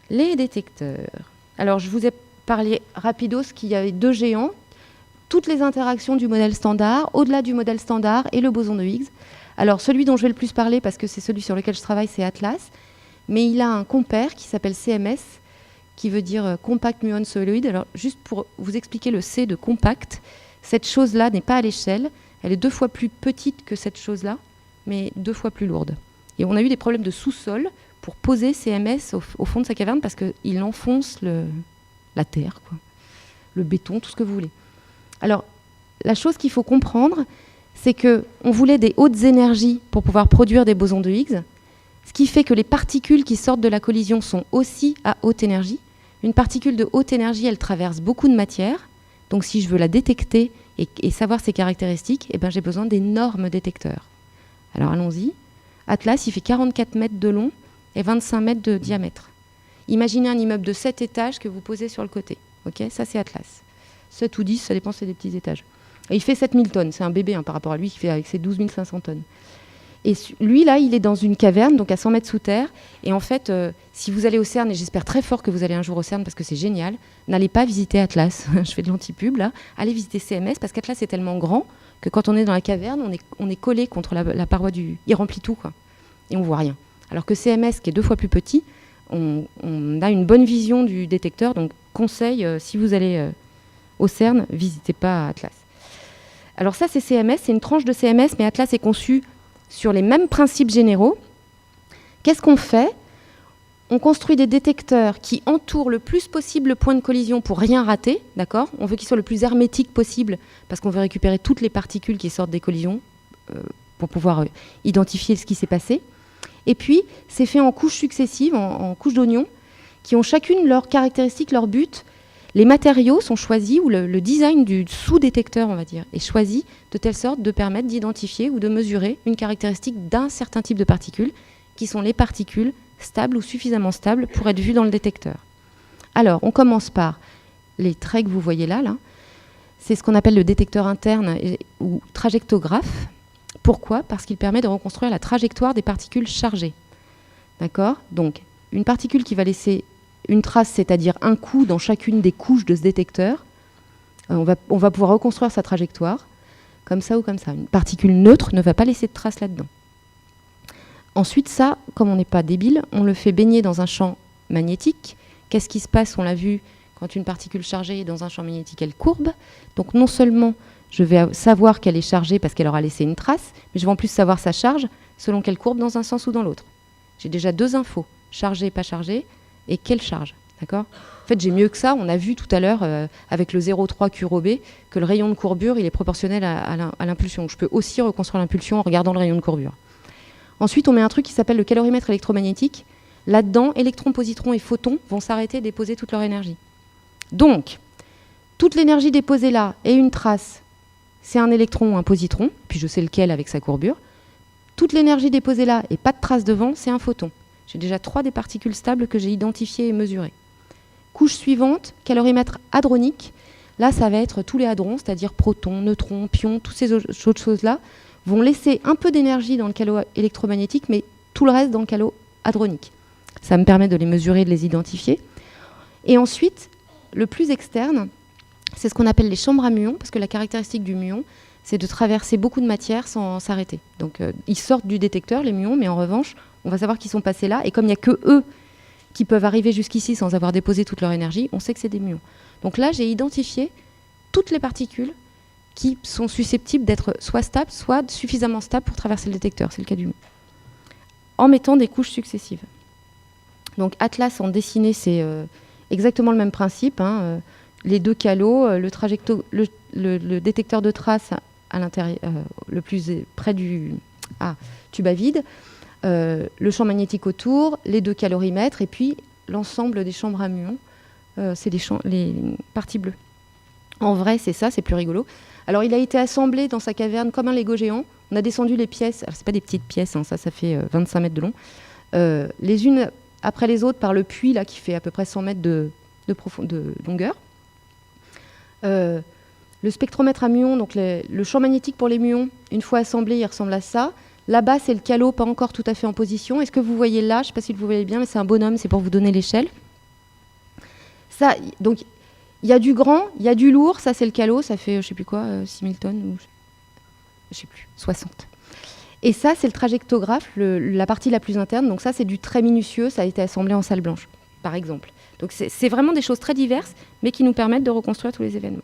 Les détecteurs. Alors, je vous ai parlé rapidos qu'il y avait 2 géants, toutes les interactions du modèle standard, au-delà du modèle standard et le boson de Higgs. Alors, celui dont je vais le plus parler, parce que c'est celui sur lequel je travaille, c'est Atlas, mais il a un compère qui s'appelle CMS, qui veut dire Compact Muon Solid. Alors, juste pour vous expliquer le C de compact, cette chose-là n'est pas à l'échelle, elle est 2 fois plus petite que cette chose-là, mais 2 fois plus lourde. Et on a eu des problèmes de sous-sol pour poser CMS au fond de sa caverne parce qu'il enfonce la terre, quoi, le béton, tout ce que vous voulez. Alors, la chose qu'il faut comprendre, c'est qu'on voulait des hautes énergies pour pouvoir produire des bosons de Higgs, ce qui fait que les particules qui sortent de la collision sont aussi à haute énergie. Une particule de haute énergie, elle traverse beaucoup de matière. Donc, si je veux la détecter et savoir ses caractéristiques, eh ben, j'ai besoin d'énormes détecteurs. Alors, allons-y. Atlas, il fait 44 mètres de long et 25 mètres de diamètre. Imaginez un immeuble de 7 étages que vous posez sur le côté. Okay, ça, c'est Atlas. 7 ou 10, ça dépend, c'est des petits étages. Et il fait 7000 tonnes. C'est un bébé par rapport à lui qui fait avec ses 12 500 tonnes. Et lui, là, il est dans une caverne, donc à 100 mètres sous terre. Et en fait, si vous allez au CERN, et j'espère très fort que vous allez un jour au CERN parce que c'est génial, n'allez pas visiter Atlas. Je fais de l'anti-pub, là. Allez visiter CMS parce qu'Atlas est tellement grand que quand on est dans la caverne, on est collé contre la paroi du... Il remplit tout, quoi. Et on voit rien. Alors que CMS, qui est 2 fois plus petit, on a une bonne vision du détecteur. Donc, conseil, si vous allez au CERN, visitez pas Atlas. Alors ça, c'est CMS, c'est une tranche de CMS, mais Atlas est conçu sur les mêmes principes généraux. Qu'est-ce qu'on fait ? On construit des détecteurs qui entourent le plus possible le point de collision pour rien rater, d'accord ? On veut qu'il soit le plus hermétique possible parce qu'on veut récupérer toutes les particules qui sortent des collisions pour pouvoir identifier ce qui s'est passé. Et puis, c'est fait en couches successives, en couches d'oignons, qui ont chacune leurs caractéristiques, leur but. Les matériaux sont choisis, ou le design du sous-détecteur, on va dire, est choisi de telle sorte de permettre d'identifier ou de mesurer une caractéristique d'un certain type de particules, qui sont les particules stables ou suffisamment stables pour être vues dans le détecteur. Alors, on commence par les traits que vous voyez là. C'est ce qu'on appelle le détecteur interne ou trajectographe. Pourquoi ? Parce qu'il permet de reconstruire la trajectoire des particules chargées. D'accord ? Donc, une particule qui va laisser une trace, c'est-à-dire un coup dans chacune des couches de ce détecteur, on va pouvoir reconstruire sa trajectoire, comme ça ou comme ça. Une particule neutre ne va pas laisser de trace là-dedans. Ensuite, ça, comme on n'est pas débile, on le fait baigner dans un champ magnétique. Qu'est-ce qui se passe ? On l'a vu, quand une particule chargée est dans un champ magnétique, elle courbe. Donc non seulement je vais savoir qu'elle est chargée parce qu'elle aura laissé une trace, mais je vais en plus savoir sa charge selon qu'elle courbe dans un sens ou dans l'autre. J'ai déjà 2 infos, chargée, pas chargée, et quelle charge, d'accord ? En fait, j'ai mieux que ça. On a vu tout à l'heure, avec le 0,3 QROB, que le rayon de courbure, il est proportionnel à l'impulsion. Je peux aussi reconstruire l'impulsion en regardant le rayon de courbure. Ensuite, on met un truc qui s'appelle le calorimètre électromagnétique. Là-dedans, électrons, positrons et photons vont s'arrêter et déposer toute leur énergie. Donc, toute l'énergie déposée là et une trace, c'est un électron ou un positron, puis je sais lequel avec sa courbure. Toute l'énergie déposée là et pas de trace devant, c'est un photon. J'ai déjà 3 des particules stables que j'ai identifiées et mesurées. Couche suivante, calorimètre hadronique. Là, ça va être tous les hadrons, c'est-à-dire protons, neutrons, pions, toutes ces autres choses-là, vont laisser un peu d'énergie dans le calot électromagnétique, mais tout le reste dans le calot hadronique. Ça me permet de les mesurer et de les identifier. Et ensuite, le plus externe, c'est ce qu'on appelle les chambres à muons, parce que la caractéristique du muon, c'est de traverser beaucoup de matière sans s'arrêter. Donc, ils sortent du détecteur, les muons, mais en revanche, on va savoir qu'ils sont passés là. Et comme il n'y a que eux qui peuvent arriver jusqu'ici sans avoir déposé toute leur énergie, on sait que c'est des muons. Donc là, j'ai identifié toutes les particules qui sont susceptibles d'être soit stables, soit suffisamment stables pour traverser le détecteur. C'est le cas du muon. En mettant des couches successives. Donc Atlas en dessiné, c'est exactement le même principe. Les 2 calots, le détecteur de traces à l'intérieur, le plus près du tube à vide, le champ magnétique autour, les 2 calorimètres, et puis l'ensemble des chambres à muons, c'est les parties bleues. En vrai, c'est ça, c'est plus rigolo. Alors, il a été assemblé dans sa caverne comme un Lego géant. On a descendu les pièces. Alors, c'est pas des petites pièces, ça fait 25 mètres de long. Les unes après les autres par le puits, là, qui fait à peu près 100 mètres de longueur. Le spectromètre à muons, donc le champ magnétique pour les muons, une fois assemblé, il ressemble à ça. Là-bas, c'est le calot, pas encore tout à fait en position. Est-ce que vous voyez là ? Je ne sais pas si vous voyez bien, mais c'est un bonhomme, c'est pour vous donner l'échelle. Ça, donc, il y a du grand, il y a du lourd, ça c'est le calot, ça fait, je sais plus quoi, 6000 tonnes, ou je sais plus, 60. Et ça, c'est le trajectographe, la partie la plus interne. Donc ça, c'est du très minutieux, ça a été assemblé en salle blanche, par exemple. Donc c'est vraiment des choses très diverses, mais qui nous permettent de reconstruire tous les événements.